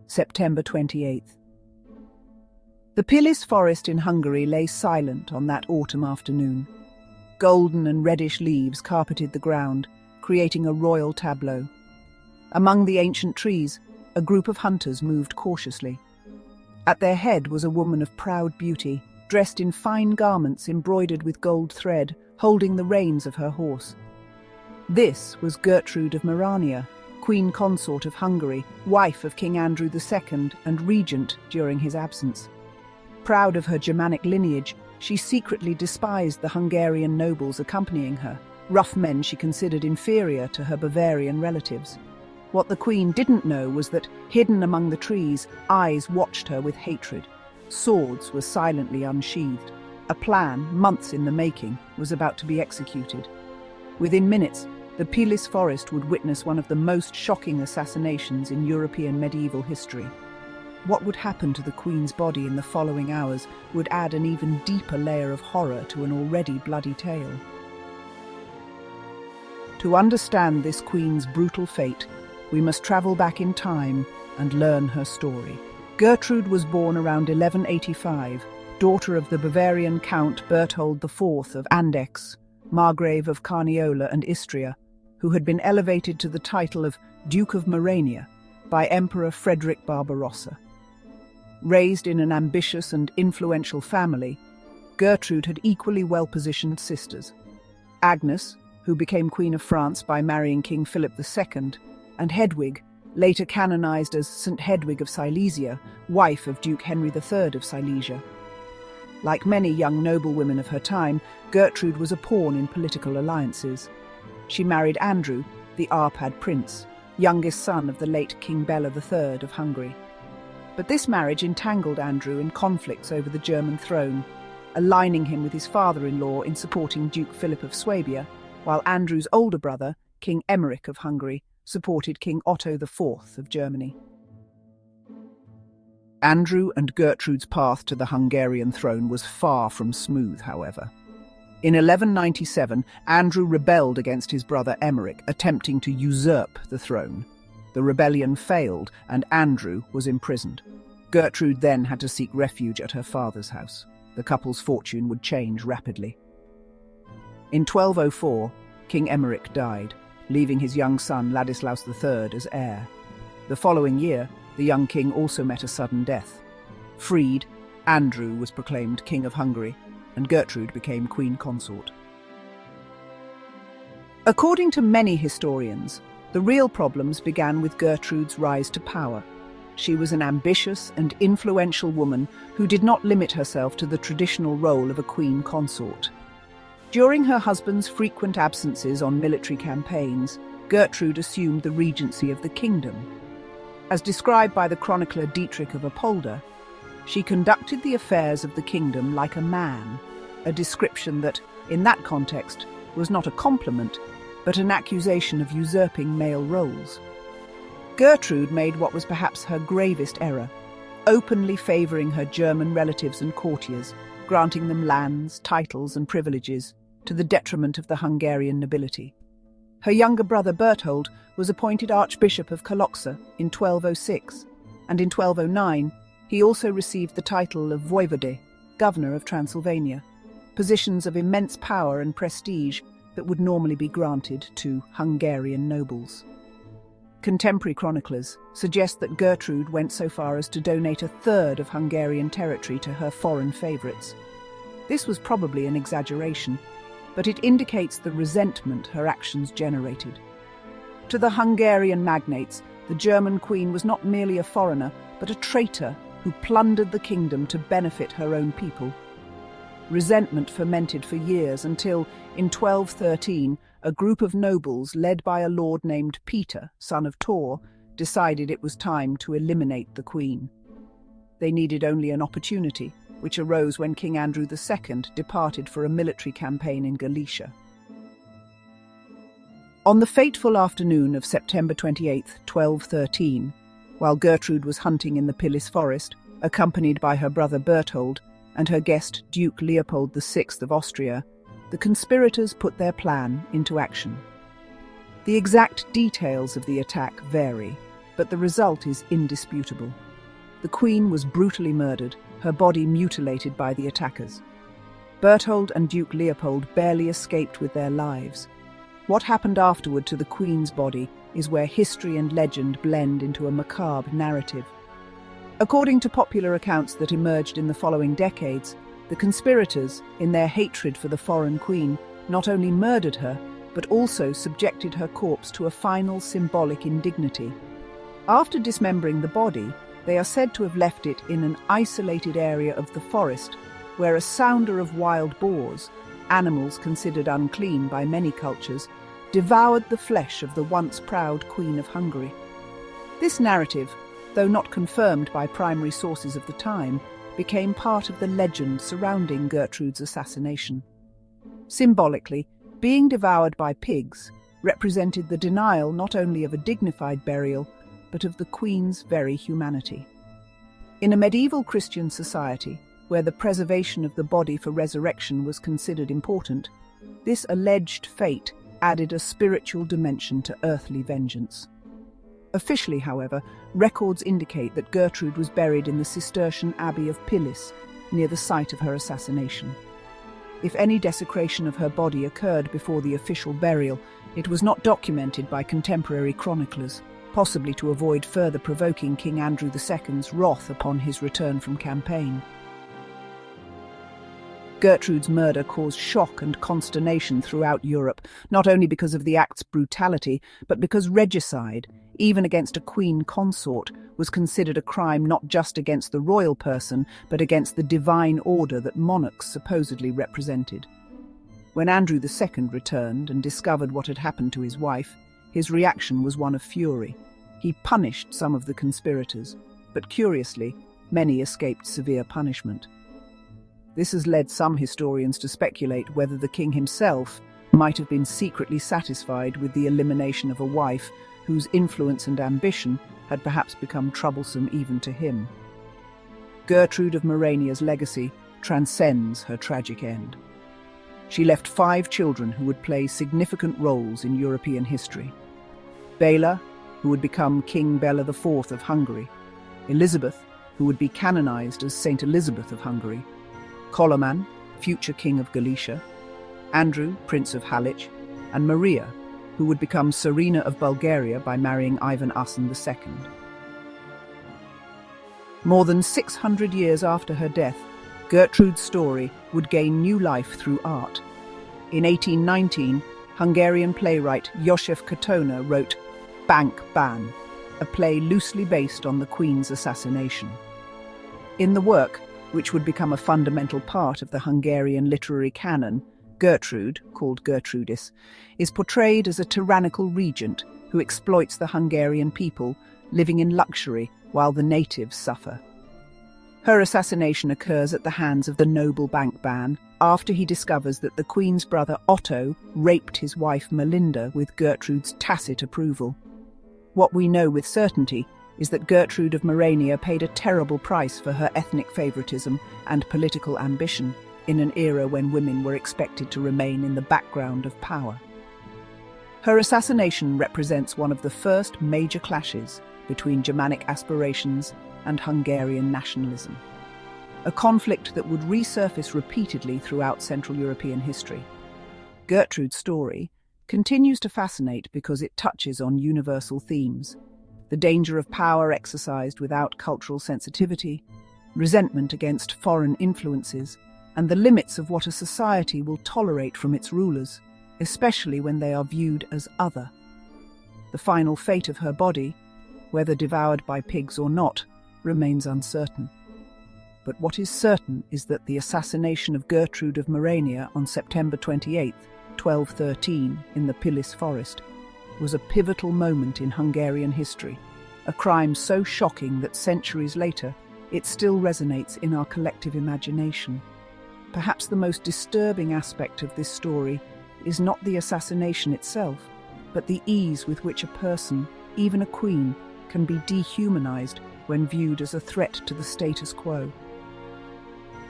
September 28th. The Pilis forest in Hungary lay silent on that autumn afternoon. Golden and reddish leaves carpeted the ground, creating a royal tableau. Among the ancient trees, a group of hunters moved cautiously. At their head was a woman of proud beauty, dressed in fine garments embroidered with gold thread, holding the reins of her horse. This was Gertrude of Morania, Queen Consort of Hungary, wife of King Andrew II and regent during his absence. Proud of her Germanic lineage, she secretly despised the Hungarian nobles accompanying her, rough men she considered inferior to her Bavarian relatives. What the queen didn't know was that, hidden among the trees, eyes watched her with hatred. Swords were silently unsheathed. A plan, months in the making, was about to be executed. Within minutes, the Pilis forest would witness one of the most shocking assassinations in European medieval history. What would happen to the queen's body in the following hours would add an even deeper layer of horror to an already bloody tale. To understand this queen's brutal fate, we must travel back in time and learn her story. Gertrude was born around 1185, daughter of the Bavarian Count Berthold IV of Andechs, Margrave of Carniola and Istria, who had been elevated to the title of Duke of Morania by Emperor Frederick Barbarossa. Raised in an ambitious and influential family, Gertrude had equally well-positioned sisters. Agnes, who became Queen of France by marrying King Philip II, and Hedwig, later canonized as St. Hedwig of Silesia, wife of Duke Henry III of Silesia. Like many young noblewomen of her time, Gertrude was a pawn in political alliances. She married Andrew, the Arpad prince, youngest son of the late King Bela III of Hungary. But this marriage entangled Andrew in conflicts over the German throne, aligning him with his father-in-law in supporting Duke Philip of Swabia, while Andrew's older brother, King Emmerich of Hungary, supported King Otto IV of Germany. Andrew and Gertrude's path to the Hungarian throne was far from smooth, however. In 1197, Andrew rebelled against his brother Emmerich, attempting to usurp the throne. The rebellion failed, and Andrew was imprisoned. Gertrude then had to seek refuge at her father's house. The couple's fortune would change rapidly. In 1204, King Emmerich died, leaving his young son Ladislaus III as heir. The following year, the young king also met a sudden death. Freed, Andrew was proclaimed King of Hungary, and Gertrude became Queen Consort. According to many historians, the real problems began with Gertrude's rise to power. She was an ambitious and influential woman who did not limit herself to the traditional role of a queen consort. During her husband's frequent absences on military campaigns, Gertrude assumed the regency of the kingdom. As described by the chronicler Dietrich of Apolda, she conducted the affairs of the kingdom like a man, a description that, in that context, was not a compliment, but an accusation of usurping male roles. Gertrude made what was perhaps her gravest error, openly favouring her German relatives and courtiers, granting them lands, titles and privileges, to the detriment of the Hungarian nobility. Her younger brother Berthold was appointed Archbishop of Kalocsa in 1206, and in 1209 he also received the title of Voivode, Governor of Transylvania, positions of immense power and prestige that would normally be granted to Hungarian nobles. Contemporary chroniclers suggest that Gertrude went so far as to donate a third of Hungarian territory to her foreign favourites. This was probably an exaggeration, but it indicates the resentment her actions generated. To the Hungarian magnates, the German queen was not merely a foreigner, but a traitor who plundered the kingdom to benefit her own people. Resentment fermented for years until, in 1213, a group of nobles led by a lord named Peter, son of Tor, decided it was time to eliminate the queen. They needed only an opportunity, which arose when King Andrew II departed for a military campaign in Galicia. On the fateful afternoon of September 28, 1213, while Gertrude was hunting in the Pilis forest, accompanied by her brother Berthold and her guest Duke Leopold VI of Austria, the conspirators put their plan into action. The exact details of the attack vary, but the result is indisputable. The Queen was brutally murdered, her body mutilated by the attackers. Berthold and Duke Leopold barely escaped with their lives. What happened afterward to the Queen's body is where history and legend blend into a macabre narrative. According to popular accounts that emerged in the following decades, the conspirators, in their hatred for the foreign queen, not only murdered her, but also subjected her corpse to a final symbolic indignity. After dismembering the body, they are said to have left it in an isolated area of the forest, where a sounder of wild boars, animals considered unclean by many cultures, devoured the flesh of the once proud Queen of Hungary. This narrative, though not confirmed by primary sources of the time, became part of the legend surrounding Gertrude's assassination. Symbolically, being devoured by pigs represented the denial not only of a dignified burial, but of the Queen's very humanity. In a medieval Christian society, where the preservation of the body for resurrection was considered important, this alleged fate added a spiritual dimension to earthly vengeance. Officially, however, records indicate that Gertrude was buried in the Cistercian Abbey of Pilis, near the site of her assassination. If any desecration of her body occurred before the official burial, it was not documented by contemporary chroniclers, possibly to avoid further provoking King Andrew II's wrath upon his return from campaign. Gertrude's murder caused shock and consternation throughout Europe, not only because of the act's brutality, but because regicide, even against a queen consort, was considered a crime not just against the royal person, but against the divine order that monarchs supposedly represented. When Andrew II returned and discovered what had happened to his wife, his reaction was one of fury. He punished some of the conspirators, but curiously, many escaped severe punishment. This has led some historians to speculate whether the king himself might have been secretly satisfied with the elimination of a wife whose influence and ambition had perhaps become troublesome even to him. Gertrude of Morania's legacy transcends her tragic end. She left 5 children who would play significant roles in European history. Bela, who would become King Bela IV of Hungary; Elizabeth, who would be canonized as Saint Elizabeth of Hungary; Koloman, future King of Galicia; Andrew, Prince of Halych; and Maria, who would become Tsarina of Bulgaria by marrying Ivan Asen II. More than 600 years after her death, Gertrude's story would gain new life through art. In 1819, Hungarian playwright József Katona wrote Bank Ban, a play loosely based on the Queen's assassination. In the work, which would become a fundamental part of the Hungarian literary canon, Gertrude, called Gertrudis, is portrayed as a tyrannical regent who exploits the Hungarian people, living in luxury while the natives suffer. Her assassination occurs at the hands of the noble Bank Ban after he discovers that the Queen's brother Otto raped his wife Melinda with Gertrude's tacit approval. What we know with certainty is that Gertrude of Morania paid a terrible price for her ethnic favoritism and political ambition in an era when women were expected to remain in the background of power. Her assassination represents one of the first major clashes between Germanic aspirations and Hungarian nationalism, a conflict that would resurface repeatedly throughout Central European history. Gertrude's story continues to fascinate because it touches on universal themes: the danger of power exercised without cultural sensitivity, resentment against foreign influences, and the limits of what a society will tolerate from its rulers, especially when they are viewed as other. The final fate of her body, whether devoured by pigs or not, remains uncertain. But what is certain is that the assassination of Gertrude of Morania on September 28, 1213, in the Pilis forest, was a pivotal moment in Hungarian history, a crime so shocking that centuries later it still resonates in our collective imagination. Perhaps the most disturbing aspect of this story is not the assassination itself, but the ease with which a person, even a queen, can be dehumanized when viewed as a threat to the status quo.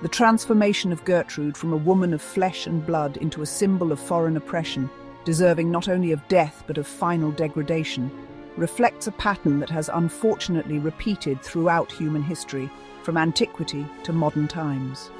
The transformation of Gertrude from a woman of flesh and blood into a symbol of foreign oppression, deserving not only of death but of final degradation, reflects a pattern that has unfortunately repeated throughout human history, from antiquity to modern times.